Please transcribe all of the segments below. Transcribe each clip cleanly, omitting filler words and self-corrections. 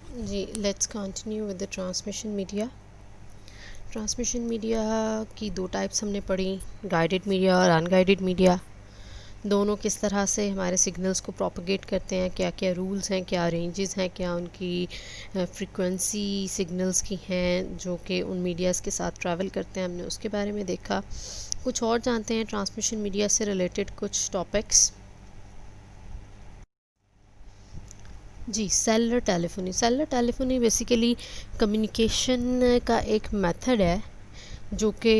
Ji, let's continue with the transmission media. Transmission media की दो types हमने पढ़ी, गाइडेड मीडिया और अनगाइडेड मीडिया। दोनों किस तरह से हमारे सिग्नल्स को प्रोपगेट करते हैं, क्या क्या रूल्स हैं, क्या रेंजेस हैं, क्या उनकी फ्रीक्वेंसी सिग्नल्स की हैं जो कि उन मीडियाज़ के साथ ट्रैवल करते हैं, हमने उसके बारे में देखा। कुछ और जानते हैं ट्रांसमिशन मीडिया से रिलेटेड कुछ टॉपिक्स। जी, सेलुलर टेलीफोनी बेसिकली कम्युनिकेशन का एक मेथड है जो कि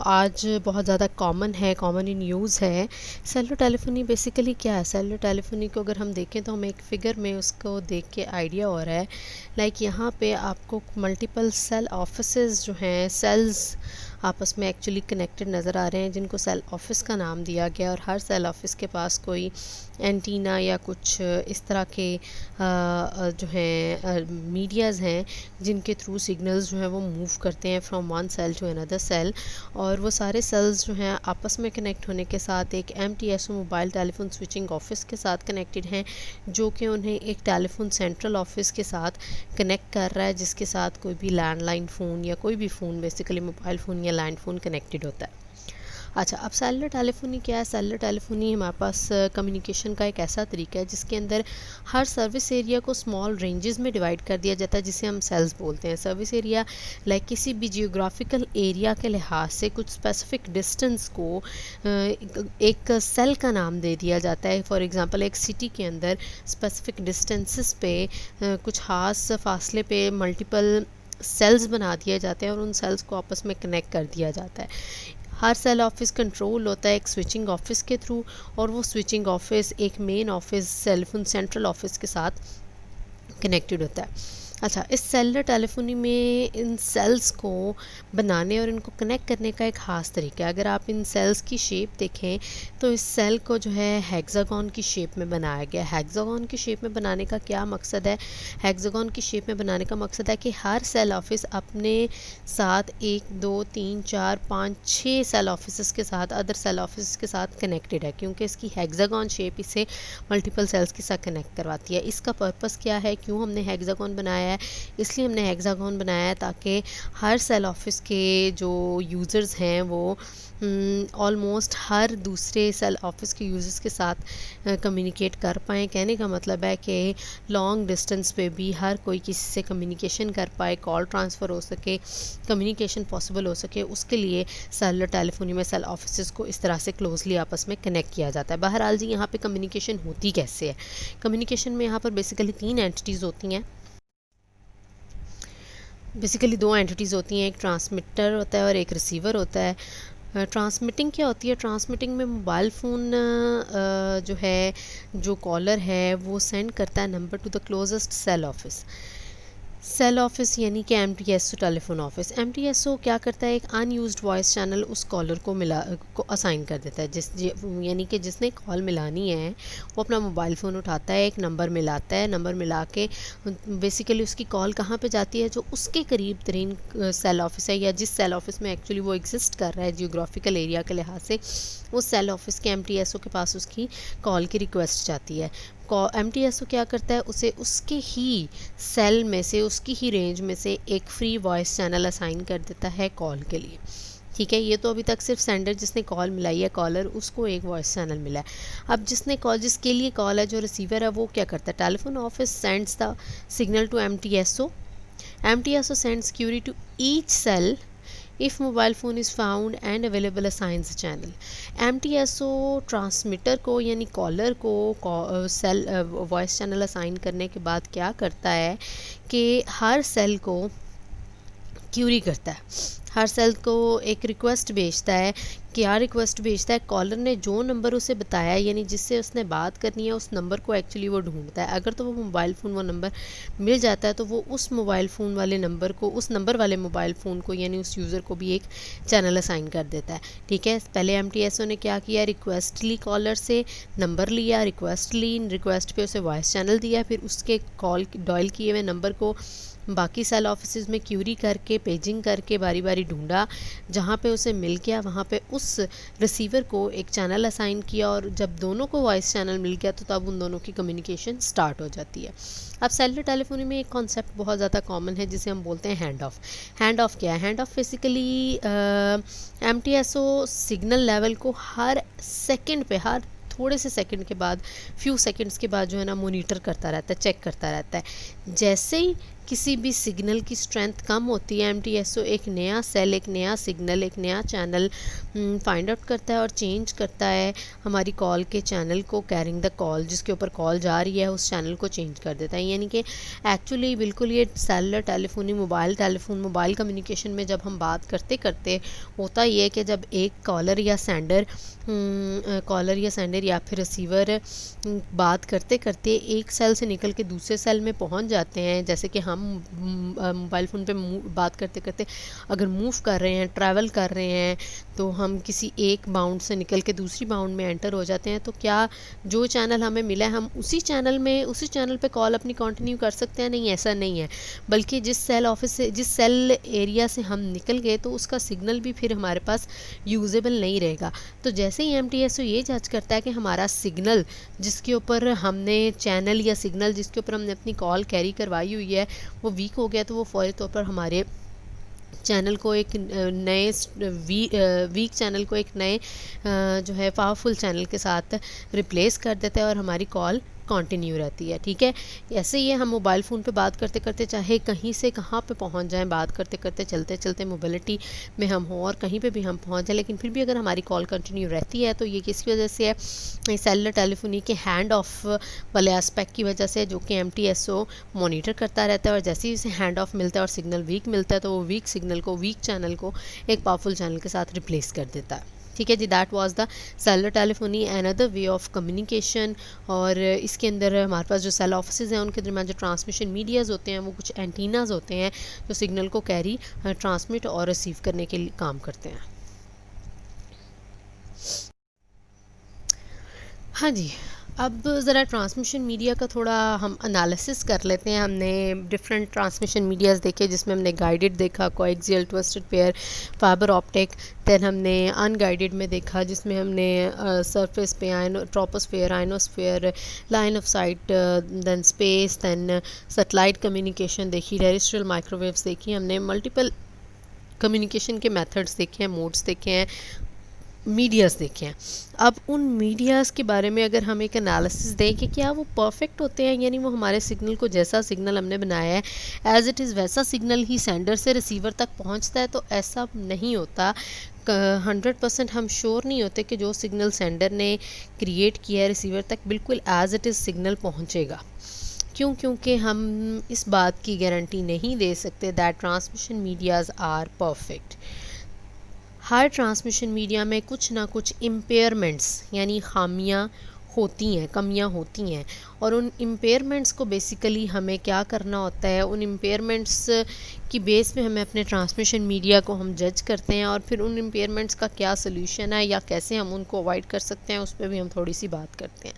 आज बहुत ज़्यादा कॉमन इन यूज़ है। सेलुलर टेलीफोनी बेसिकली क्या है? सेलुलर टेलीफोनी को अगर हम देखें तो हमें एक फ़िगर में उसको देख के आइडिया हो रहा है। लाइक यहाँ पे आपको मल्टीपल सेल ऑफिसेज जो हैं, सेल्स आपस में एक्चुअली कनेक्टेड नज़र आ रहे हैं, जिनको सेल ऑफिस का नाम दिया गया। और हर सेल ऑफिस के पास कोई एंटीना या कुछ इस तरह के जो हैं मीडियाज़ हैं जिनके थ्रू सिग्नल्स जो हैं वो मूव करते हैं from one cell to another cell. और वो सारे सेल्स जो हैं आपस में कनेक्ट होने के साथ एक MTSO mobile telephone switching office के साथ कनेक्टेड हैं, जो कि उन्हें एक टेलीफोन सेंट्रल ऑफिस के साथ कनेक्ट कर रहा है, जिसके साथ कोई भी लैंडलाइन फ़ोन या कोई भी फ़ोन बेसिकली मोबाइल फ़ोन या लैंड फ़ोन कनेक्टेड होता है। अच्छा, अब सेलुलर टेलीफोनी क्या है? सेलुलर टेलीफोनी हमारे पास कम्युनिकेशन का एक ऐसा तरीका है जिसके अंदर हर सर्विस एरिया को स्मॉल रेंजेस में डिवाइड कर दिया जाता है, जिसे हम सेल्स बोलते हैं। सर्विस एरिया लाइक किसी भी जियोग्राफिकल एरिया के लिहाज से कुछ स्पेसिफिक डिस्टेंस को एक सेल का नाम दे दिया जाता है। फॉर एग्जांपल एक सिटी के अंदर स्पेसिफिक डिस्टेंसेस पे कुछ खास फासले पे मल्टीपल सेल्स बना दिए जाते हैं और उन सेल्स को आपस में कनेक्ट कर दिया जाता है। हर सेल ऑफिस कंट्रोल होता है एक स्विचिंग ऑफिस के थ्रू, और वो स्विचिंग ऑफिस एक main office telephone central office के साथ कनेक्टेड होता है। अच्छा, इस सेलुलर टेलीफोनी में इन सेल्स को बनाने और इनको कनेक्ट करने का एक ख़ास तरीका है। अगर आप इन सेल्स की शेप देखें तो इस सेल को जो है हेक्सागोन की शेप में बनाया गया है। हेक्सागोन की शेप में बनाने का क्या मकसद है? हेक्सागोन की शेप में बनाने का मकसद है कि हर सेल ऑफिस अपने साथ 1 2 3 4 5 6 सेल ऑफिस के साथ, अदर सेल ऑफिस के साथ कनेक्टेड है, क्योंकि इसकी हेक्सागोन शेप इसे मल्टीपल सेल्स के साथ कनेक्ट करवाती है। इसका पर्पस क्या है, क्यों हमने हेक्सागोन बनाया है? इसलिए हमने हेक्सागोन बनाया है ताकि हर सेल ऑफिस के जो यूज़र्स हैं वो ऑलमोस्ट हर दूसरे सेल ऑफिस के यूज़र्स के साथ कम्युनिकेट कर पाएँ। कहने का मतलब है कि लॉन्ग डिस्टेंस पे भी हर कोई किसी से कम्युनिकेशन कर पाए, कॉल ट्रांसफ़र हो सके, कम्युनिकेशन पॉसिबल हो सके। उसके लिए सेलुलर टेलीफोनी में सेल ऑफिस को इस तरह से क्लोजली आपस में कनेक्ट किया जाता है। बहरहाल जी, यहाँ पे कम्युनिकेशन होती कैसे है? कम्युनिकेशन में यहाँ पर बेसिकली 3 एंटिटीज़ होती हैं। बेसिकली 2 एंटिटीज़ होती हैं, एक ट्रांसमिटर होता है और एक रिसीवर होता है। ट्रांसमिटिंग क्या होती है? ट्रांसमिटिंग में मोबाइल फ़ोन जो है, जो कॉलर है वो सेंड करता है number to the closest cell office. Cell office यानी कि MTSO टेलीफोन ऑफिस। MTSO क्या करता है, एक अनयूज्ड वॉइस चैनल उस कॉलर को असाइन कर देता है, यानी कि जिसने कॉल मिलानी है वो अपना मोबाइल फ़ोन उठाता है, एक नंबर मिलाता है, नंबर मिला के बेसिकली उसकी कॉल कहाँ पे जाती है, जो उसके करीब तरीन सेल ऑफिस है या जिस सेल ऑफिस में एक्चुअली वो एग्जिस्ट कर रहा है जियोग्राफिकल एरिया के लिहाज से, उस सेल ऑफिस के MTSO के पास उसकी कॉल की रिक्वेस्ट जाती है। MTSO क्या करता है, उसे उसके ही सेल में से, उसकी ही रेंज में से एक फ्री वॉइस चैनल असाइन कर देता है कॉल के लिए। ठीक है, ये तो अभी तक सिर्फ सेंडर जिसने कॉल मिलाई है, कॉलर, उसको एक वॉइस चैनल मिला है। अब जिसके लिए कॉल है, जो रिसीवर है, वो क्या करता है? Telephone office sends the signal to MTSO। MTSO sends query to each cell if mobile phone is found and available assigns a channel। MTSO transmitter को यानी कॉलर को सेल वॉइस चैनल असाइन करने के बाद क्या करता है कि हर सेल को क्यूरी करता है, हर सेल को एक रिक्वेस्ट भेजता है। क्या रिक्वेस्ट भेजता है? कॉलर ने जो नंबर उसे बताया, यानी जिससे उसने बात करनी है, उस नंबर को एक्चुअली वो ढूंढता है। अगर तो वो मोबाइल फ़ोन वो नंबर मिल जाता है तो वो उस मोबाइल फ़ोन वाले नंबर को, उस नंबर वाले मोबाइल फ़ोन को यानी उस यूज़र को भी एक चैनल असाइन कर देता है। ठीक है, पहले MTSO ने क्या किया, रिक्वेस्ट ली, कॉलर से नंबर लिया, रिक्वेस्ट ली, रिक्वेस्ट पे उसे वॉइस चैनल दिया, फिर उसके कॉल डायल किए हुए नंबर को बाकी सेल ऑफिस में क्यूरी करके, पेजिंग करके, बारी हमारी ढूंढा, जहाँ पे उसे मिल गया वहाँ पे उस रिसीवर को एक चैनल असाइन किया, और जब दोनों को वॉइस चैनल मिल गया तो तब उन दोनों की कम्युनिकेशन स्टार्ट हो जाती है। अब सेलुलर टेलीफोनी में एक कॉन्सेप्ट बहुत ज़्यादा कॉमन है जिसे हम बोलते हैं हैंड ऑफ। हैंड ऑफ क्या है? Hand of basically MTSO signal level को हर सेकंड पे, हर थोड़े से सेकंड के बाद, फ्यू सेकंड्स के बाद जो है ना मॉनिटर करता रहता है, चेक करता रहता है। जैसे ही किसी भी सिग्नल की स्ट्रेंथ कम होती है, MTSO एक नया सेल, एक नया सिग्नल, एक नया चैनल फाइंड आउट करता है और चेंज करता है हमारी कॉल के चैनल को, कैरिंग द कॉल, जिसके ऊपर कॉल जा रही है उस चैनल को चेंज कर देता है। यानी कि एक्चुअली बिल्कुल ये सेलुलर टेलीफोनी, मोबाइल कम्युनिकेशन में जब हम बात करते करते होता ये है कि जब एक कॉलर या सेंडर या फिर रिसीवर बात करते करते एक सेल से निकल के दूसरे सेल में पहुंच जाते हैं, जैसे कि हम मोबाइल फ़ोन पे बात करते करते अगर मूव कर रहे हैं, ट्रैवल कर रहे हैं, तो हम किसी एक बाउंड से निकल के दूसरी बाउंड में एंटर हो जाते हैं, तो क्या जो चैनल हमें मिला है हम उसी चैनल पे कॉल अपनी कंटिन्यू कर सकते हैं? नहीं, ऐसा नहीं है। बल्कि जिस सेल एरिया से हम निकल गए तो उसका सिग्नल भी फिर हमारे पास यूजेबल नहीं रहेगा। तो जैसे ही MTSO ये जज करता है कि हमारा सिग्नल जिसके ऊपर हमने चैनल या सिग्नल जिसके ऊपर हमने अपनी कॉल कैरी करवाई हुई है वो वीक हो गया, तो वो फौरी तौर पर हमारे चैनल को एक नए वीक चैनल को एक नए जो है पावरफुल चैनल के साथ रिप्लेस कर देता है और हमारी कॉल कंटिन्यू रहती है। ठीक है, ऐसे ही हम मोबाइल फ़ोन पे बात करते करते चाहे कहीं से कहाँ पे पहुँच जाएं, बात करते करते चलते चलते मोबिलिटी में हम हों और कहीं पे भी हम पहुँच जाएं, लेकिन फिर भी अगर हमारी कॉल कंटिन्यू रहती है तो ये किसकी वजह से है? सेलुलर टेलीफोनी के हैंड ऑफ वाले एस्पेक्ट की वजह से, जो कि MTSO मॉनिटर करता रहता है, और जैसे ही इसे हैंड ऑफ मिलता है और सिग्नल वीक मिलता है तो वो वीक सिग्नल को, वीक चैनल को एक पावरफुल चैनल के साथ रिप्लेस कर देता है। ठीक है जी, that was the cellular telephony, another way of communication. और इसके अंदर हमारे पास जो सेल ऑफिसेज हैं उनके दरमियान जो ट्रांसमिशन मीडियाज़ होते हैं वो कुछ एंटीनाज होते हैं जो सिग्नल को कैरी, ट्रांसमिट और रिसीव करने के लिए काम करते हैं। हाँ जी, अब ज़रा ट्रांसमिशन मीडिया का थोड़ा हम एनालिसिस कर लेते हैं। हमने डिफरेंट ट्रांसमिशन मीडियाज़ देखे जिसमें हमने गाइडेड देखा, coaxial, twisted pair, fibre optic. Then हमने अनगाइडेड में देखा जिसमें हमने सरफेस पे troposphere, ionosphere, line of sight, then space, then satellite communication देखी, टेरेस्ट्रियल माइक्रोवेव्स देखी। हमने मल्टीपल कम्युनिकेशन के मेथड्स देखे हैं, मोड्स देखे हैं, मीडियाज़ देखे हैं। अब उन मीडियाज़ के बारे में अगर हम एक एनालिसिस दें कि क्या वो परफेक्ट होते हैं, यानी वो हमारे सिग्नल को, जैसा सिग्नल हमने बनाया है एज़ इट इज़ वैसा सिग्नल ही सेंडर से रिसीवर तक पहुंचता है, तो ऐसा नहीं होता। 100% हम श्योर नहीं होते कि जो सिग्नल सेंडर ने क्रिएट किया है रिसीवर तक बिल्कुल एज़ इट इज़ सिग्नल पहुँचेगा। क्यों? क्योंकि हम इस बात की गारंटी नहीं दे सकते that transmission medias are perfect. हर ट्रांसमिशन मीडिया में कुछ ना कुछ इम्पेयरमेंट्स यानी खामियां होती हैं, कमियां होती हैं, और उन इम्पेयरमेंट्स को बेसिकली हमें क्या करना होता है, उन इम्पेयरमेंट्स की बेस पे हमें अपने ट्रांसमिशन मीडिया को हम जज करते हैं, और फिर उन इम्पेयरमेंट्स का क्या सोल्यूशन है या कैसे हम उनको अवॉइड कर सकते हैं उस पर भी हम थोड़ी सी बात करते हैं।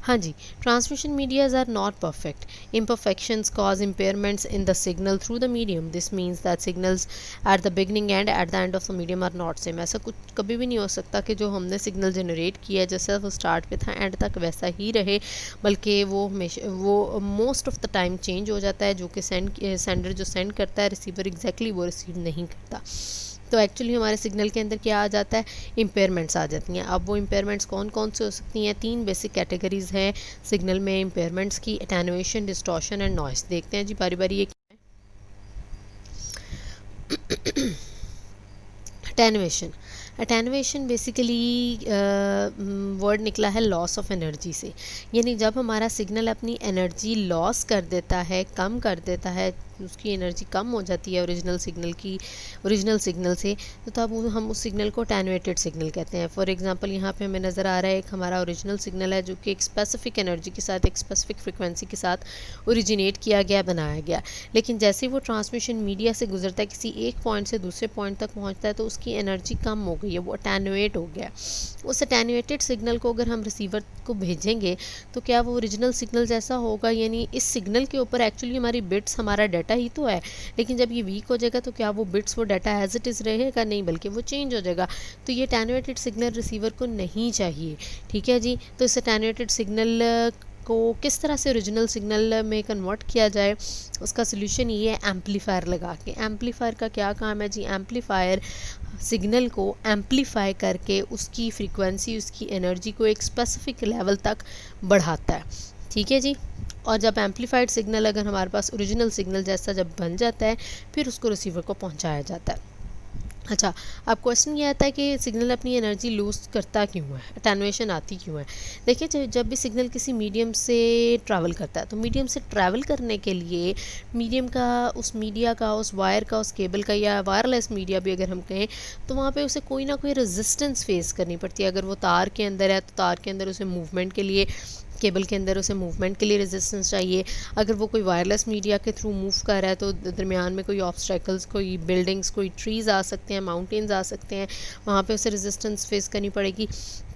हाँ जी, transmission medias are not perfect. Imperfections cause impairments in the signal through the medium. This means that signals at the beginning and at the end of the medium are not same. ऐसा कुछ कभी भी नहीं हो सकता कि जो हमने सिग्नल जनरेट किया जैसा वो स्टार्ट पे था एंड तक वैसा ही रहे, बल्कि वो most of the time change हो जाता है, जो कि सेंडर जो सेंड करता है रिसीवर एग्जैक्टली वो रिसीव नहीं करता। तो एक्चुअली हमारे सिग्नल के अंदर क्या आ जाता है, इम्पेयरमेंट्स आ जाती हैं। अब वो इम्पेयरमेंट्स कौन कौन से हो सकती हैं? 3 बेसिक कैटेगरीज हैं सिग्नल में इम्पेयरमेंट्स की, एटेनुएशन, डिस्टॉर्शन एंड नॉइस। देखते हैं जी बारी बारी ये क्या है। एटेनुएशन, एटेनुएशन बेसिकली वर्ड निकला है लॉस ऑफ एनर्जी से, यानी जब हमारा सिग्नल अपनी एनर्जी लॉस कर देता है, कम कर देता है, उसकी एनर्जी कम हो जाती है ओरिजिनल सिग्नल से, तो तब हम उस सिग्नल को एटेनुएटेड सिग्नल कहते हैं। फॉर एग्जांपल यहाँ पे हमें नज़र आ रहा है एक हमारा ओरिजिनल सिग्नल है जो कि एक स्पेसिफिक एनर्जी के साथ, एक स्पेसिफिक फ्रिक्वेंसी के साथ ओरिजिनेट किया गया, बनाया गया, लेकिन जैसे वो ट्रांसमिशन मीडिया से गुजरता है, किसी एक पॉइंट से दूसरे पॉइंट तक पहुँचता है, तो उसकी एनर्जी कम हो गई है, वो एटेनुएट हो गया। उस एटेनुएटेड सिग्नल को अगर हम रिसीवर को भेजेंगे तो क्या वो ओरिजिनल सिग्नल जैसा होगा? यानी इस सिग्नल के ऊपर एक्चुअली हमारी बिट्स, हमारा डाटा डाटा ही तो है, लेकिन जब ये वीक हो जाएगा तो क्या वो बिट्स वो डाटा एज इट इज़ रहेगा? नहीं, बल्कि वो चेंज हो जाएगा। तो ये अटेन्यूएटेड सिग्नल रिसीवर को नहीं चाहिए। ठीक है जी। तो इस अटेन्यूएटेड सिग्नल को किस तरह से ओरिजिनल सिग्नल में कन्वर्ट किया जाए, उसका सोल्यूशन ये है एम्पलीफायर लगा के। एम्पलीफायर का क्या काम है जी? एम्पलीफायर सिग्नल को एम्पलीफाई करके उसकी फ्रीक्वेंसी, उसकी एनर्जी को एक स्पेसिफिक लेवल तक बढ़ाता है। ठीक है जी। और जब एम्पलीफाइड सिग्नल अगर हमारे पास ओरिजिनल सिग्नल जैसा जब बन जाता है, फिर उसको रिसीवर को पहुंचाया जाता है। अच्छा, अब क्वेश्चन ये आता है कि सिग्नल अपनी एनर्जी लूज़ करता क्यों है, अटेन्युएशन आती क्यों है? देखिए, जब भी सिग्नल किसी मीडियम से ट्रैवल करता है, तो मीडियम से ट्रैवल करने के लिए मीडियम का, उस मीडिया का, उस वायर का, उस केबल का, या वायरलेस मीडिया भी अगर हम कहें, तो वहाँ पे उसे कोई ना कोई रेजिस्टेंस फेस करनी पड़ती है। अगर वो तार के अंदर है तो तार के अंदर उसे मूवमेंट के लिए, केबल के अंदर उसे मूवमेंट के लिए रेजिस्टेंस चाहिए। अगर वो कोई वायरलेस मीडिया के थ्रू मूव कर रहा है तो दरमियान में कोई ऑब्स्ट्रैकल्स, कोई बिल्डिंग्स, कोई ट्रीज़ आ सकते हैं, माउंटेन्स आ सकते हैं, वहाँ पे उसे रेजिस्टेंस फेस करनी पड़ेगी।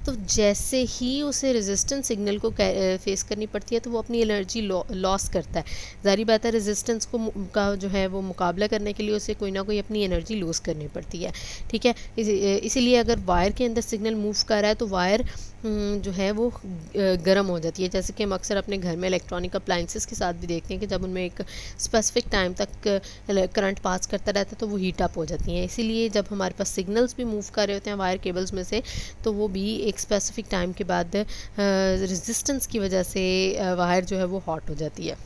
तो जैसे ही उसे रेजिस्टेंस सिग्नल को फेस करनी पड़ती है तो वो अपनी एनर्जी लॉस करता है। ज़ाहिर बात है, रेजिस्टेंस को का जो है वो मुकाबला करने के लिए उसे कोई ना कोई अपनी एनर्जी लूज़ करनी पड़ती है। ठीक है। इसीलिए अगर वायर के अंदर सिग्नल मूव कर रहा है तो वायर जो है वो गर्म हो जाती है। जैसे कि हम अक्सर अपने घर में इलेक्ट्रॉनिक अप्लाइंसेस के साथ भी देखते हैं कि जब उनमें एक स्पेसिफिक टाइम तक करंट पास करता रहता है तो वो हीट अप हो जाती हैं। इसीलिए जब हमारे पास सिग्नल्स भी मूव कर रहे होते हैं वायर केबल्स में से, तो वो भी एक स्पेसिफिक टाइम के बाद रेजिस्टेंस की वजह से वायर जो है वो हॉट हो जाती है।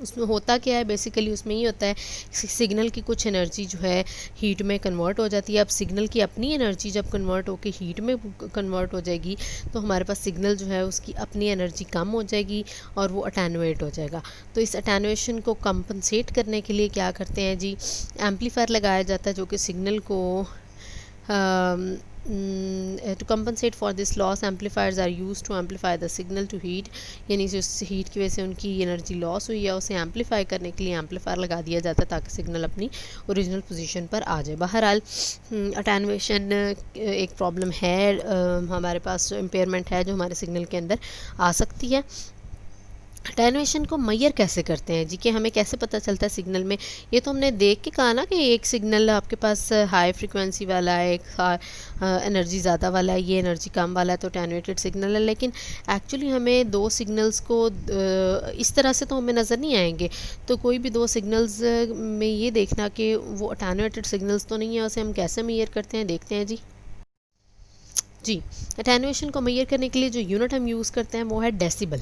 उसमें होता क्या है बेसिकली, उसमें ये होता है सिग्नल की कुछ एनर्जी जो है हीट में कन्वर्ट हो जाती है। अब सिग्नल की अपनी एनर्जी जब कन्वर्ट होकर हीट में कन्वर्ट हो जाएगी तो हमारे पास सिग्नल जो है उसकी अपनी एनर्जी कम हो जाएगी और वो अटेन्यूएट हो जाएगा। तो इस अटेन्यूएशन को कंपनसेट करने के लिए क्या करते हैं जी, एम्पलीफायर लगाया जाता है जो कि सिग्नल को to compensate for this loss, amplifiers are used to amplify the signal to heat। यानी जो हीट की वजह से उनकी एनर्जी लॉस हुई है उसे एम्पलीफाई करने के लिए एम्पलीफायर लगा दिया जाता है ताकि सिग्नल अपनी ओरिजिनल पोजीशन पर आ जाए। बहरहाल अटेन्युएशन एक प्रॉब्लम है, हमारे पास इम्पेयरमेंट है जो हमारे सिग्नल के अंदर आ सकती है। अटेन्युएशन को मेजर कैसे करते हैं जी, कि हमें कैसे पता चलता है सिग्नल में? ये तो हमने देख के कहा ना कि एक सिग्नल आपके पास हाई फ्रीक्वेंसी वाला है, एक एनर्जी ज़्यादा वाला है, ये एनर्जी कम वाला है तो अटेन्युएटेड सिग्नल है। लेकिन एक्चुअली हमें दो सिग्नल्स को इस तरह से तो हमें नज़र नहीं आएंगे। तो कोई भी दो सिग्नल्स में ये देखना कि वो अटेन्युएटेड सिग्नल्स तो नहीं है, उसे हम कैसे मेजर करते हैं, देखते हैं जी। जी, अटेन्युएशन को मेजर करने के लिए जो यूनिट हम यूज़ करते हैं वो है डेसिबल।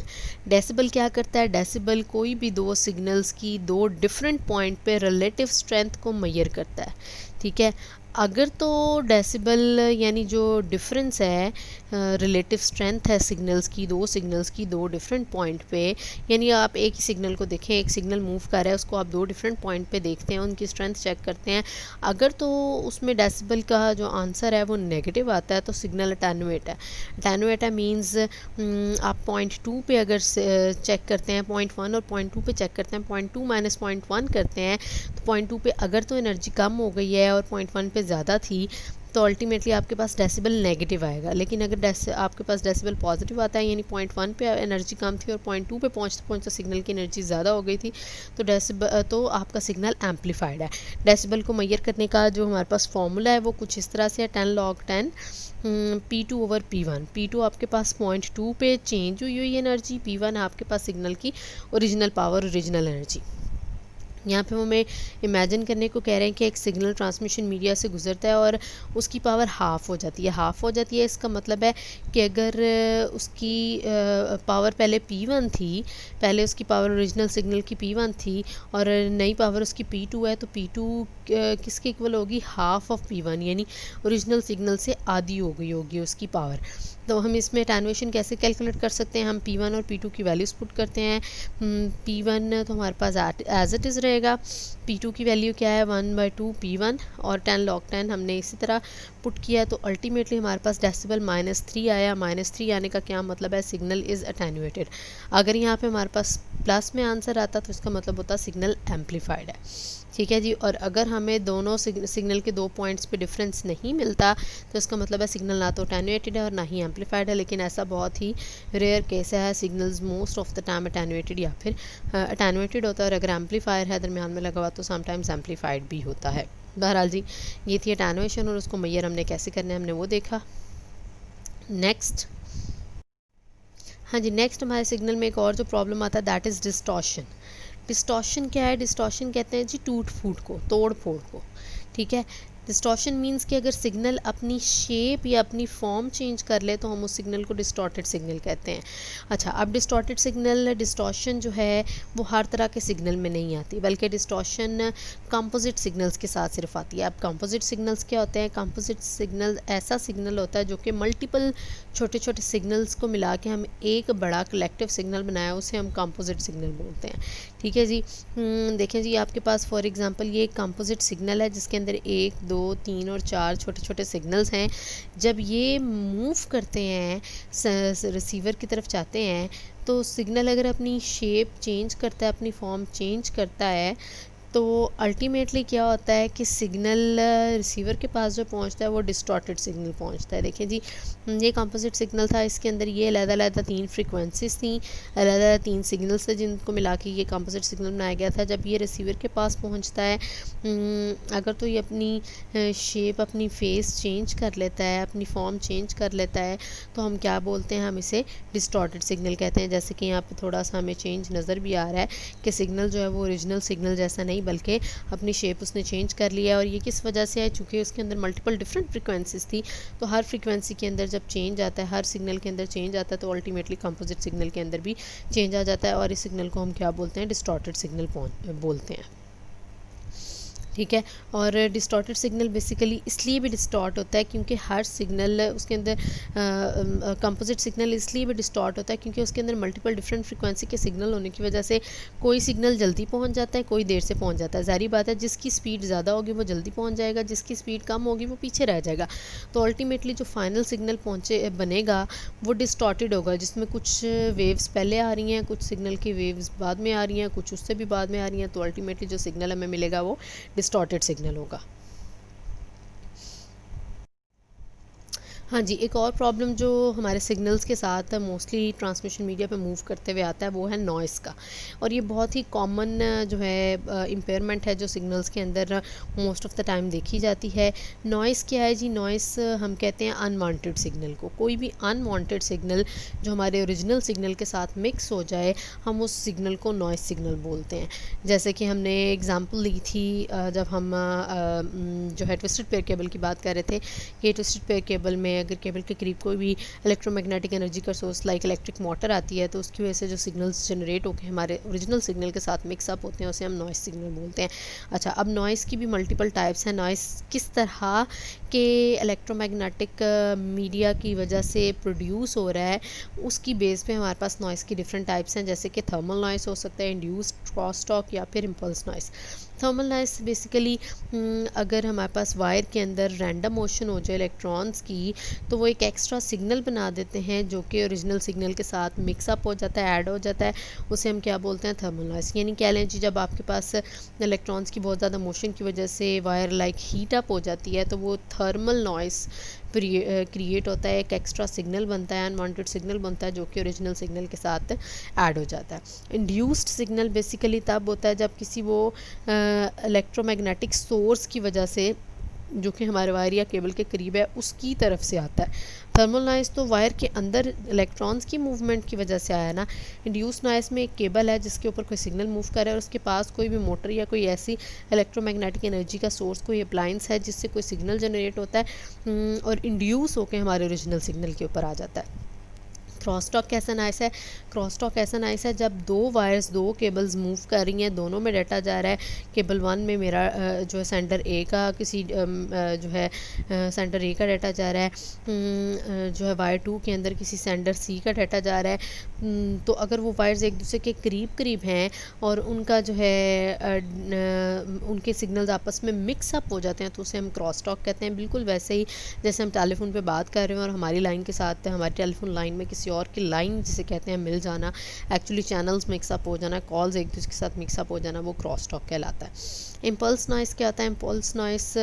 डेसिबल क्या करता है? डेसिबल कोई भी दो सिग्नल्स की दो डिफरेंट पॉइंट पे रिलेटिव स्ट्रेंथ को मेजर करता है। ठीक है। अगर तो डेसिबल यानी जो डिफरेंस है, रिलेटिव स्ट्रेंथ है सिग्नल्स की, दो सिग्नल्स की दो डिफरेंट पॉइंट पे, यानी आप एक ही सिग्नल को देखें, एक सिग्नल मूव कर रहा है उसको आप दो डिफरेंट पॉइंट पे देखते हैं, उनकी स्ट्रेंथ चेक करते हैं। अगर तो उसमें डेसिबल का जो आंसर है वो नेगेटिव आता है तो सिग्नल अटेन्युएट है। अटेन्युएट है मीन्स आप 0.2 पे अगर चेक करते हैं, 0.1 और 0.2 पे चेक करते हैं, 0.2 माइनस 0.1 करते हैं तो 0.2 पे अगर तो एनर्जी कम हो गई है और 0.1 पे ज़्यादा थी तो अल्टीमेटली आपके पास डेसिबल नेगेटिव आएगा। लेकिन अगर आपके पास डेसिबल पॉजिटिव आता है, यानी 0.1 पे एनर्जी कम थी और 0.2 पे पहुँचते पहुँचते सिग्नल की एनर्जी ज़्यादा हो गई थी, तो आपका सिग्नल एम्पलीफाइड है। डेसिबल को मेजर करने का जो हमारे पास फॉर्मूला है वो कुछ इस तरह से है, 10 log 10 P2 over P1। P2 आपके पास 0.2 पे चेंज हुई हुई एनर्जी, P1 आपके पास सिग्नल की ओरिजिनल पावर, ओरिजिनल एनर्जी। यहाँ पे हमें इमेजिन करने को कह रहे हैं कि एक सिग्नल ट्रांसमिशन मीडिया से गुजरता है और उसकी पावर हाफ़ हो जाती है। हाफ़ हो जाती है इसका मतलब है कि अगर उसकी पावर पहले P1 थी, पहले उसकी पावर ओरिजिनल सिग्नल की P1 थी और नई पावर उसकी P2 है, तो P2 किसके इक्वल होगी? हाफ़ ऑफ P1, यानी ओरिजिनल सिग्नल से आधी हो गई होगी उसकी पावर। तो हम इसमें अटेन्युएशन कैसे कैलकुलेट कर सकते हैं? हम P1 और P2 की वैल्यूज़ पुट करते हैं। P1 तो हमारे पास एज इट इज़ रहेगा, P2 की वैल्यू क्या है? 1/2 P1 और 10 log 10 हमने इसी तरह पुट किया तो अल्टीमेटली हमारे पास डेसिबल -3 आया। -3 आने का क्या मतलब है, सिग्नल इज़ अटेन्यूएटेड। अगर यहाँ पे हमारे पास प्लस में आंसर आता तो इसका मतलब होता सिग्नल एम्पलीफाइड है। ठीक है जी। और अगर हमें दोनों सिग्नल के 2 पॉइंट्स पे डिफरेंस नहीं मिलता तो इसका मतलब है सिग्नल ना तो अटेन्यूएटेड है और ना ही एम्पलीफाइड है। लेकिन ऐसा बहुत ही रेयर केस है, signals most of the time attenuated या फिर अटेन्यूएटेड होता है, और अगर एम्पलीफायर है दरमियान में लगा हुआ तो समटाइम्स एम्पलीफाइड भी होता है। बहरहाल जी, ये थी अटेन्यूएशन और उसको मैयर हमने कैसे करना है हमने वो देखा। नेक्स्ट, हाँ जी, नेक्स्ट हमारे सिग्नल में एक और जो प्रॉब्लम आता है दैट इज़ डिस्टॉर्शन। डिस्टॉर्शन क्या है, डिस्टॉर्शन कहते हैं जी टूट फूट को, तोड़ फोड़ को। ठीक है, डिस्टॉर्शन मीन्स कि अगर सिग्नल अपनी शेप या अपनी फॉर्म चेंज कर ले तो हम उस सिग्नल को डिस्टॉर्टेड सिग्नल कहते हैं। अच्छा, अब डिस्टॉर्टेड सिग्नल, डिस्टॉर्शन जो है वो हर तरह के सिग्नल में नहीं आती, बल्कि डिस्टॉर्शन कंपोजिट सिग्नल्स के साथ सिर्फ आती है। अब कंपोजिट सिग्नल्स क्या होते हैं, कंपोजिट सिग्नल ऐसा सिग्नल होता है जो कि मल्टीपल छोटे छोटे सिग्नल्स को मिला के हम एक बड़ा कलेक्टिव सिग्नल बनाया, उसे हम कंपोजिट सिग्नल बोलते हैं। ठीक है जी। देखें जी, आपके पास फॉर एग्जांपल ये एक कंपोजिट सिग्नल है जिसके अंदर 1, 2, 3 और 4 छोटे छोटे सिग्नल्स हैं। जब ये मूव करते हैं रिसीवर की तरफ जाते हैं तो सिग्नल अगर अपनी शेप चेंज करता है, अपनी फॉर्म चेंज करता है, तो अल्टीमेटली क्या होता है कि सिग्नल रिसीवर के पास जो पहुंचता है वो डिस्टॉर्टेड सिग्नल पहुंचता है। देखिए जी, ये कंपोजिट सिग्नल था, इसके अंदर ये अलग-अलग 3 फ्रीक्वेंसीज थी, अलग-अलग 3 सिग्नल्स थे जिनको मिला के ये कंपोजिट सिग्नल बनाया गया था। जब ये रिसीवर के पास पहुंचता है, अगर तो ये अपनी शेप, अपनी फेस चेंज कर लेता है, अपनी फॉर्म चेंज कर लेता है, तो हम क्या बोलते हैं, हम इसे डिस्टॉर्टेड सिग्नल कहते हैं। जैसे कि यहाँ पे थोड़ा सा हमें चेंज नज़र भी आ रहा है कि सिग्नल जो है वो ओरिजिनल सिग्नल जैसा नहीं बल्कि अपनी शेप उसने चेंज कर लिया है। और ये किस वजह से है, चूँकि उसके अंदर मल्टीपल डिफरेंट फ्रीक्वेंसीज थी, तो हर फ्रीक्वेंसी के अंदर जब चेंज आता है, हर सिग्नल के अंदर चेंज आता है, तो अल्टीमेटली कंपोजिट सिग्नल के अंदर भी चेंज आ जाता है और इस सिग्नल को हम क्या बोलते हैं, डिस्टॉर्टेड सिग्नल बोलते हैं। ठीक है, और डिस्टॉर्टेड सिग्नल बेसिकली इसलिए भी डिस्टॉर्ट होता है क्योंकि हर सिग्नल उसके अंदर कंपोजिट सिग्नल इसलिए भी डिस्टॉर्ट होता है क्योंकि उसके अंदर मल्टीपल डिफरेंट फ्रीक्वेंसी के सिग्नल होने की वजह से कोई सिग्नल जल्दी पहुंच जाता है, कोई देर से पहुंच जाता है। ज़ाहिर बात है, जिसकी स्पीड ज़्यादा होगी वो जल्दी पहुंच जाएगा, जिसकी स्पीड कम होगी वो पीछे रह जाएगा। तो अल्टीमेटली जो फाइनल सिग्नल बनेगा वो डिस्टॉर्टेड होगा, जिसमें कुछ वेव्स पहले आ रही हैं, कुछ सिग्नल की वेव्स बाद में आ रही हैं, कुछ उससे भी बाद में आ रही हैं। तो अल्टीमेटली जो सिग्नल हमें मिलेगा वो डिस्टॉर्टेड सिग्नल होगा। हाँ जी, एक और प्रॉब्लम जो हमारे सिग्नल्स के साथ मोस्टली ट्रांसमिशन मीडिया पे मूव करते हुए आता है वो है नॉइज़ का। और ये बहुत ही कॉमन जो है इम्पेयरमेंट है जो सिग्नल्स के अंदर मोस्ट ऑफ़ द टाइम देखी जाती है। नॉइज़ क्या है जी, नॉइज़ हम कहते हैं अनवांटेड सिग्नल को। कोई भी अनवांटेड सिग्नल जो हमारे ओरिजिनल सिग्नल के साथ मिक्स हो जाए, हम उस सिग्नल को नॉइज़ सिग्नल बोलते हैं। जैसे कि हमने एग्ज़ाम्पल ली थी जब हम जो है ट्विस्टेड पेयर केबल की बात कर रहे थे कि ट्विस्टेड पेयर केबल में अगर केबल के करीब कोई भी इलेक्ट्रोमैग्नेटिक एनर्जी का सोर्स लाइक इलेक्ट्रिक मोटर आती है तो उसकी वजह से जो सिग्नल्स जनरेट होकर हमारे ओरिजिनल सिग्नल के साथ मिक्सअप होते हैं उसे हम नॉइस सिग्नल बोलते हैं। अच्छा, अब नॉइस की भी मल्टीपल टाइप्स हैं। नॉइस किस तरह के इलेक्ट्रोमैग्नेटिक मीडिया की वजह से प्रोड्यूस हो रहा है उसकी बेस पे हमारे पास नॉइस की डिफरेंट टाइप्स हैं। जैसे कि थर्मल नॉइस हो सकता है, इंड्यूस्ड क्रॉसटॉक या फिर impulse noise. Thermal noise basically अगर हमारे पास वायर के अंदर रैंडम मोशन हो जाए इलेक्ट्रॉन्स की तो वो एक एक्स्ट्रा सिग्नल बना देते हैं जो कि ओरिजिनल सिग्नल के साथ मिक्सअप हो जाता है, ऐड हो जाता है। उसे हम क्या बोलते हैं, थर्मल नॉइस। यानी कह लें जी, जब आपके पास इलेक्ट्रॉन्स की बहुत ज़्यादा मोशन की वजह से वायर लाइक हीट अप हो जाती है तो वो थर्मल नॉइस क्रिएट होता है, एक एक्स्ट्रा सिग्नल बनता है, अनवांटेड सिग्नल बनता है जो कि ओरिजिनल सिग्नल के साथ ऐड हो जाता है। इंड्यूस्ड सिग्नल बेसिकली तब होता है जब किसी वो इलेक्ट्रोमैग्नेटिक सोर्स की वजह से जो कि हमारे वायर या केबल के करीब है उसकी तरफ से आता है। थर्मल नॉइस तो वायर के अंदर इलेक्ट्रॉन्स की मूवमेंट की वजह से आया ना। इंड्यूस नॉइस में एक केबल है जिसके ऊपर कोई सिग्नल मूव कर रहा है और उसके पास कोई भी मोटर या कोई ऐसी इलेक्ट्रोमैग्नेटिक एनर्जी का सोर्स, कोई अप्लायंस है जिससे कोई सिग्नल जनरेट होता है और इंड्यूस होकर हमारे ओरिजिनल सिग्नल के ऊपर आ जाता है। क्रॉसटॉक कैसा नाइस है? क्रॉसटॉक ऐसा नाइस है जब दो वायर्स, दो केबल्स मूव कर रही हैं, दोनों में डाटा जा रहा है। केबल 1 में मेरा जो है सेंटर ए का किसी जो है सेंटर ए का डाटा जा रहा है, जो है वायर 2 के अंदर किसी सेंटर सी का डाटा जा रहा है। तो अगर वो वायर्स एक दूसरे के करीब करीब हैं और उनका जो है उनके सिग्नल्स आपस में मिक्स अप हो जाते हैं तो उसे हम क्रॉस टॉक कहते हैं। बिल्कुल वैसे ही जैसे हम टेलीफोन पे बात कर रहे हैं और हमारी लाइन के साथ हमारी टेलीफोन लाइन में किसी और की लाइन जिसे कहते हैं मिल जाना, एक्चुअली चैनल्स मिक्सअप हो जाना, कॉल्स एक दूसरे के साथ मिक्सअप हो जाना, वो क्रॉस टॉक कहलाता है। इम्पल्स नॉइस क्या होता है? इम्पल्स नॉइस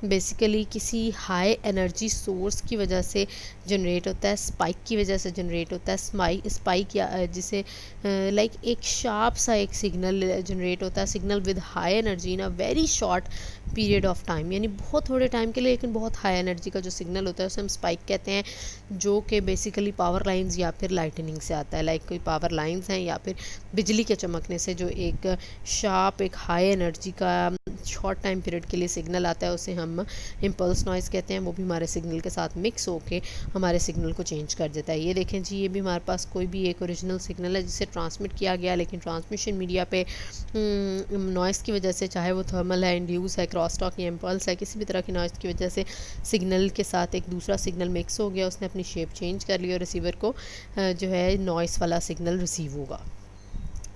बेसिकली किसी हाई एनर्जी सोर्स की वजह से जनरेट होता है, स्पाइक की वजह से जनरेट होता है। स्पाइक या जिसे लाइक एक शार्प सा एक सिग्नल जनरेट होता है, signal with high energy in a very short period of time, यानी बहुत थोड़े टाइम के लिए लेकिन बहुत हाई एनर्जी का जो सिग्नल होता है उसे हम स्पाइक कहते हैं, जो कि बेसिकली पावर लाइंस या फिर लाइटनिंग से आता है। लाइक कोई पावर लाइंस हैं या फिर बिजली के चमकने से जो एक शार्प एक हाई एनर्जी का शॉर्ट टाइम पीरियड के लिए सिग्नल आता है उसे हम इम्पल्स नॉइस कहते हैं। वो भी हमारे सिग्नल के साथ मिक्स होके हमारे सिग्नल को चेंज कर देता है। ये देखें जी, ये भी हमारे पास कोई भी एक ओरिजिनल सिग्नल है जिसे ट्रांसमिट किया गया, लेकिन ट्रांसमिशन मीडिया पे नॉइस की वजह से, चाहे वो थर्मल है, इंड्यूस है, क्रॉस टॉक या इम्पल्स है, किसी भी तरह की नॉइस की वजह से सिग्नल के साथ एक दूसरा सिग्नल मिक्स हो गया, उसने अपनी शेप चेंज कर ली और रिसीवर को जो है नॉइस वाला सिग्नल रिसीव होगा।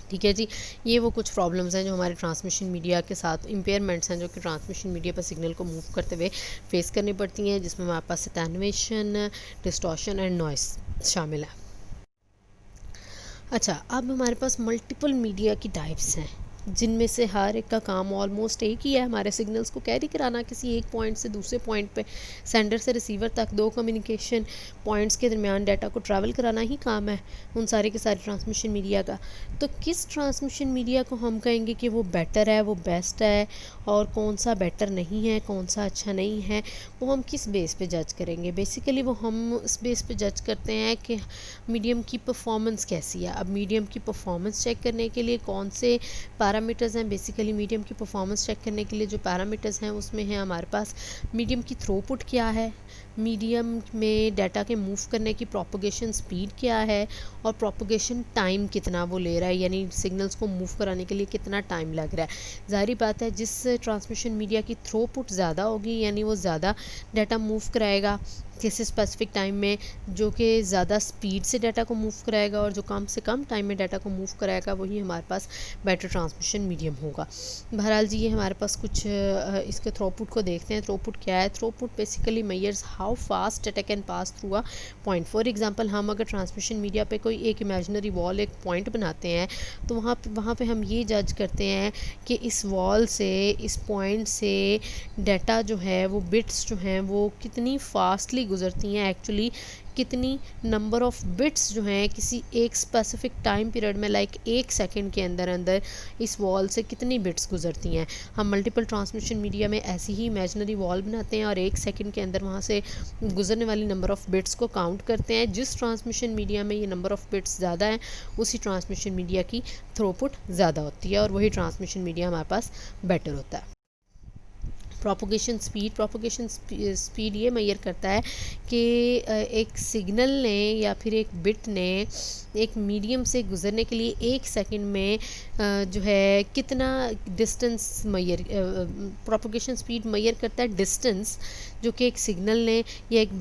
ठीक है जी, ये वो कुछ प्रॉब्लम्स हैं जो हमारे ट्रांसमिशन मीडिया के साथ, इम्पेयरमेंट्स हैं जो कि ट्रांसमिशन मीडिया पर सिग्नल को मूव करते हुए फेस करनी पड़ती हैं, जिसमें हमारे पास एटेन्युएशन, डिस्टॉर्शन एंड नॉइस शामिल है। अच्छा, अब हमारे पास मल्टीपल मीडिया की टाइप्स हैं जिनमें से हर एक का काम ऑलमोस्ट एक ही है, हमारे सिग्नल्स को कैरी कराना किसी एक पॉइंट से दूसरे पॉइंट पे, सेंडर से रिसीवर तक, दो कम्युनिकेशन पॉइंट्स के दरमियान डाटा को ट्रैवल कराना ही काम है उन सारे के सारे ट्रांसमिशन मीडिया का। तो किस ट्रांसमिशन मीडिया को हम कहेंगे कि वो बेटर है, वो बेस्ट है, और कौन सा बेटर नहीं है, कौन सा अच्छा नहीं है, वो हम किस बेस पे जज करेंगे? बेसिकली वो हम इस बेस पे जज करते हैं कि मीडियम की परफॉर्मेंस कैसी है। अब मीडियम की परफॉर्मेंस चेक करने के लिए कौन से पैरामीटर्स हैं? बेसिकली मीडियम की परफॉर्मेंस चेक करने के लिए जो पैरामीटर्स हैं उसमें है हमारे पास मीडियम की थ्रूपुट क्या है, मीडियम में डाटा के मूव करने की प्रोपगेशन स्पीड क्या है, और प्रोपगेशन टाइम कितना वो ले रहा है, यानी सिग्नल्स को मूव कराने के लिए कितना टाइम लग रहा है। ज़ाहिर बात है जिस ट्रांसमिशन मीडिया की थ्रूपुट ज़्यादा होगी यानी वो ज़्यादा डाटा मूव कराएगा किसी स्पेसिफिक टाइम में, जो कि ज़्यादा स्पीड से डाटा को मूव कराएगा, और जो कम से कम टाइम में डाटा को मूव कराएगा वही हमारे पास बेटर ट्रांसमिशन मीडियम होगा। बहरहाल जी, ये हमारे पास कुछ इसके थ्रूपुट को देखते हैं। थ्रूपुट क्या है? Throughput basically measures how fast data can pass through a point. For example, हम अगर ट्रांसमिशन मीडिया पे कोई एक इमेजिनरी वॉल, एक पॉइंट बनाते हैं तो वहाँ पे हम ये जज करते हैं कि इस वॉल से, इस पॉइंट से डाटा जो है वो बिट्स जो हैं वो कितनी फास्टली गुजरती हैं, एक्चुअली कितनी नंबर ऑफ़ बिट्स जो हैं किसी एक स्पेसिफिक टाइम पीरियड में, लाइक एक सेकंड के अंदर अंदर इस वॉल से कितनी बिट्स गुजरती हैं। हम मल्टीपल ट्रांसमिशन मीडिया में ऐसी ही इमेजिनरी वॉल बनाते हैं और एक सेकंड के अंदर वहाँ से गुजरने वाली नंबर ऑफ़ बिट्स को काउंट करते हैं। जिस ट्रांसमिशन मीडिया में ये नंबर ऑफ़ बिट्स ज़्यादा है उसी ट्रांसमिशन मीडिया की थ्रूपुट ज़्यादा होती है और वही ट्रांसमिशन मीडिया हमारे पास बेटर होता है। प्रोपगेशन स्पीड ये मेजर करता है कि एक सिग्नल ने या फिर एक बिट ने एक मीडियम से गुजरने के लिए एक सेकंड में जो है कितना distance measure, propagation speed measure करता है डिस्टेंस जो कि एक सिग्नल ने या एक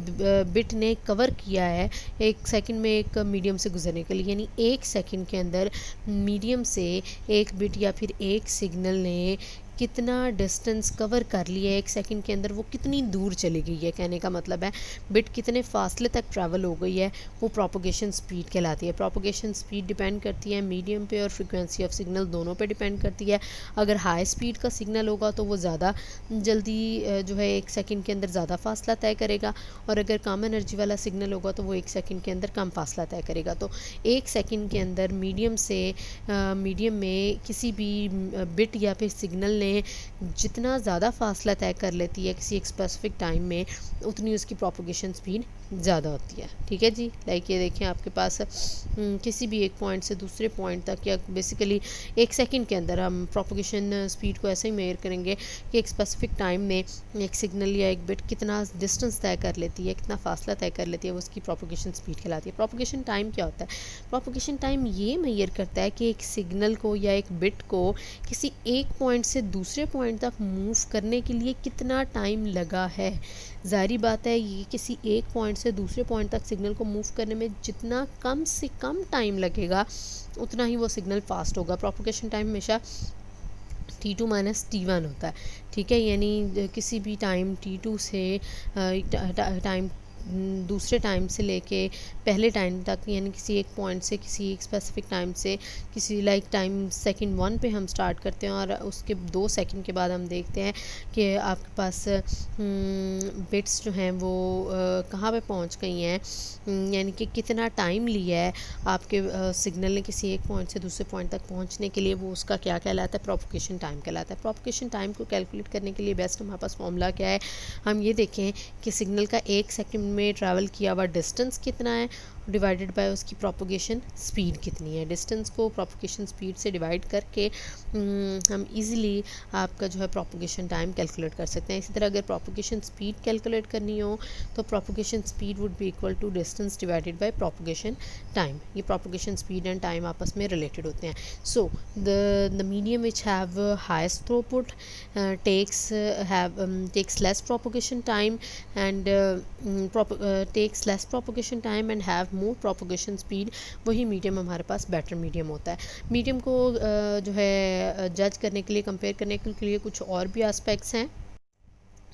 बिट ने कवर किया है एक सेकंड में एक मीडियम से गुजरने के लिए, यानी एक सेकंड के अंदर मीडियम से एक बिट या फिर एक सिग्नल ने कितना डिस्टेंस कवर कर लिया है एक सेकंड के अंदर, वो कितनी दूर चली गई है। कहने का मतलब है बिट कितने फासले तक ट्रैवल हो गई है, वो प्रोपगेशन स्पीड कहलाती है। प्रोपगेशन स्पीड डिपेंड करती है मीडियम पे और फ्रीक्वेंसी ऑफ सिग्नल दोनों पे डिपेंड करती है। अगर हाई स्पीड का सिग्नल होगा तो वो ज़्यादा जल्दी जो है एक सेकंड के अंदर ज़्यादा फासला तय करेगा, और अगर कम एनर्जी वाला सिग्नल होगा तो वो एक सेकंड के अंदर कम फासला तय करेगा। तो एक सेकंड के अंदर मीडियम में किसी भी बिट या फिर सिग्नल ने जितना ज़्यादा फासला तय कर लेती है किसी एक स्पेसिफिक टाइम में, उतनी उसकी प्रोपगेशन स्पीड ज़्यादा होती है। ठीक है जी, लाइक ये देखें आपके पास किसी भी एक पॉइंट से दूसरे पॉइंट तक या बेसिकली एक सेकंड के अंदर हम प्रोपोगेशन स्पीड को ऐसे ही मेजर करेंगे कि एक स्पेसिफिक टाइम में एक सिग्नल या एक बिट कितना डिस्टेंस तय कर लेती है, कितना फासला तय कर लेती है, वो उसकी प्रोपोगेशन स्पीड कहलाती है। प्रोपोगेशन टाइम क्या होता है? प्रोपोगेशन टाइम ये मेजर करता है कि एक सिग्नल को या एक बिट को किसी एक पॉइंट से दूसरे पॉइंट तक मूव करने के लिए कितना टाइम लगा है। ज़ाहिर बात है, ये किसी एक पॉइंट से दूसरे पॉइंट तक सिग्नल को मूव करने में जितना कम से कम टाइम लगेगा उतना ही वो सिग्नल फास्ट होगा। प्रोपोगेशन टाइम हमेशा T2 माइनस T1 होता है। ठीक है, यानी किसी भी टाइम T2 से टाइम दूसरे टाइम से लेके पहले टाइम तक, यानी किसी एक पॉइंट से किसी एक स्पेसिफिक टाइम से किसी लाइक टाइम सेकंड 1 पे हम स्टार्ट करते हैं और उसके 2 सेकंड के बाद हम देखते हैं कि आपके पास बिट्स जो हैं वो कहाँ पे पहुंच गई हैं, यानी कि कितना टाइम लिया है आपके सिग्नल ने किसी एक पॉइंट से दूसरे पॉइंट तक पहुंचने के लिए, वो उसका क्या कहलाता है? प्रोपोगेशन टाइम कहलाता है। प्रोपोगेशन टाइम को कैलकुलेट करने के लिए बेस्ट हमारे पास फॉर्मूला क्या है? हम ये देखें कि सिग्नल का एक सेकंड में ट्रैवल किया हुआ डिस्टेंस कितना है डिवाइडेड बाय उसकी प्रोपोगेशन स्पीड कितनी है। डिस्टेंस को प्रोपोगेशन स्पीड से डिवाइड करके हम इजीली आपका जो है प्रोपोगेशन टाइम कैलकुलेट कर सकते हैं। इसी तरह अगर प्रोपोगेशन स्पीड कैलकुलेट करनी हो तो propagation speed would be equal to distance divided by propagation time. ये प्रोपोगेशन स्पीड एंड टाइम आपस में रिलेटेड होते हैं। So the medium which have highest throughput takes less propagation time and takes less propagation time and have more propagation speed, वही medium हमारे पास better medium होता है। Medium को जो है जज करने के लिए, कंपेयर करने के लिए कुछ और भी एस्पेक्ट्स हैं,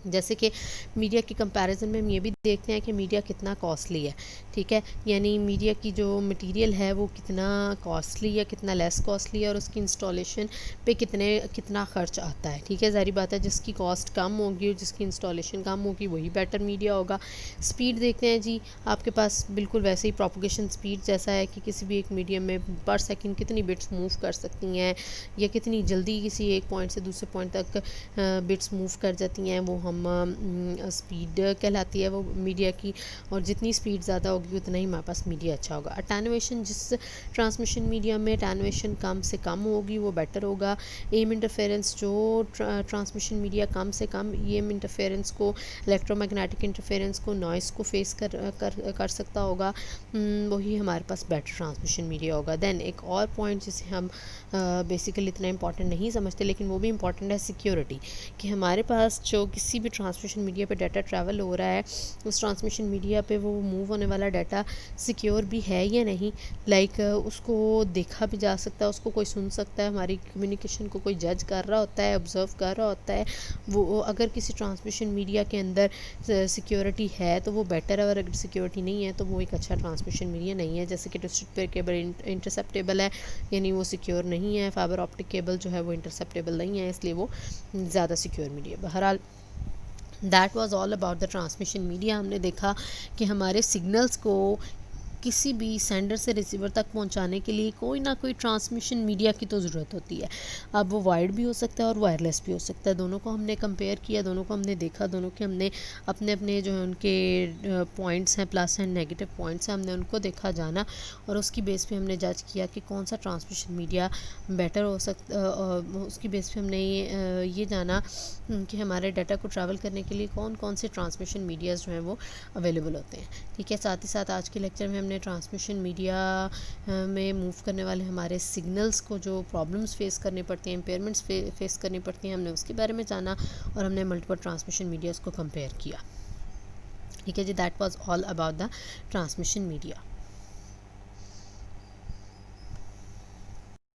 जैसे कि मीडिया के कंपैरिजन में हम ये भी देखते हैं कि मीडिया कितना कॉस्टली है। ठीक है, यानी मीडिया की जो मटेरियल है वो कितना कॉस्टली या कितना लेस कॉस्टली है और उसकी इंस्टॉलेशन पे कितना खर्च आता है। ठीक है, ज़ाहिर बात है जिसकी कॉस्ट कम होगी और जिसकी इंस्टॉलेशन कम होगी वही बेटर मीडिया होगा। स्पीड देखते हैं जी, आपके पास बिल्कुल वैसे ही प्रोपोगेशन स्पीड जैसा है कि किसी भी एक मीडियम में पर सेकेंड कितनी बिट्स मूव कर सकती हैं या कितनी जल्दी किसी एक पॉइंट से दूसरे पॉइंट तक बिट्स मूव कर जाती हैं, वो हम स्पीड कहलाती है वो मीडिया की। और जितनी स्पीड ज़्यादा होगी उतना ही हमारे पास मीडिया अच्छा होगा। अटेनुएशन, जिस ट्रांसमिशन मीडिया में अटेनुएशन कम से कम होगी वो बेटर होगा। एम इंटरफेरेंस, जो ट्रांसमिशन मीडिया कम से कम एम इंटरफेरेंस को, इलेक्ट्रोमैग्नेटिक इंटरफेरेंस को, नॉइस को फेस कर सकता होगा, वही हमारे पास बेटर ट्रांसमिशन मीडिया होगा। देन एक और पॉइंट जिसे हम बेसिकली इतना इंपॉर्टेंट नहीं समझते लेकिन वो भी इंपॉर्टेंट है, सिक्योरिटी, कि हमारे पास जो किसी भी ट्रांसमिशन मीडिया पे डाटा ट्रैवल हो रहा है उस ट्रांसमिशन मीडिया पे वो मूव होने वाला डाटा सिक्योर भी है या नहीं। लाइक उसको देखा भी जा सकता है, उसको कोई सुन सकता है, हमारी कम्युनिकेशन को कोई जज कर रहा होता है, ऑब्जर्व कर रहा होता है। वो अगर किसी ट्रांसमिशन मीडिया के अंदर सिक्योरिटी है तो वो बेटर है, और अगर सिक्योरिटी नहीं है तो वो एक अच्छा ट्रांसमिशन मीडिया नहीं है। जैसे कि डिस्ट्रिक्ट केबल इंटरसेप्टेबल है, यानी वो सिक्योर नहीं है। फाइबर ऑप्टिक केबल जो है वो इंटरसेप्टेबल नहीं है, इसलिए वो ज़्यादा सिक्योर मीडिया। बहरहाल that was all about the transmission media. हमने देखा कि हमारे सिग्नल्स को किसी भी सेंडर से रिसीवर तक पहुंचाने के लिए कोई ना कोई ट्रांसमिशन मीडिया की तो ज़रूरत होती है। अब वो वायर्ड भी हो सकता है और वायरलेस भी हो सकता है। दोनों को हमने कंपेयर किया, दोनों को हमने देखा, दोनों के हमने अपने अपने जो है उनके पॉइंट्स हैं, प्लस एंड नेगेटिव पॉइंट्स हैं, हमने उनको देखा जाना और उसकी बेस पे हमने जज किया कि कौन सा ट्रांसमिशन मीडिया बेटर हो सकता। उसकी बेस पे हमने ये जाना कि हमारे डाटा को ट्रैवल करने के लिए कौन कौन से ट्रांसमिशन मीडियाज़ जो हैं वो अवेलेबल होते हैं। ठीक है, साथ ही साथ आज के लेक्चर में हमने ट्रांसमिशन मीडिया में मूव करने वाले हमारे सिग्नल्स को जो प्रॉब्लम्स फेस करनी पड़ती हैं, इम्पेयरमेंट्स फेस करनी पड़ती हैं, हमने उसके बारे में जाना और हमने मल्टीपल ट्रांसमिशन मीडियाज़ को कंपेयर किया। ठीक है जी, that was all about the transmission media.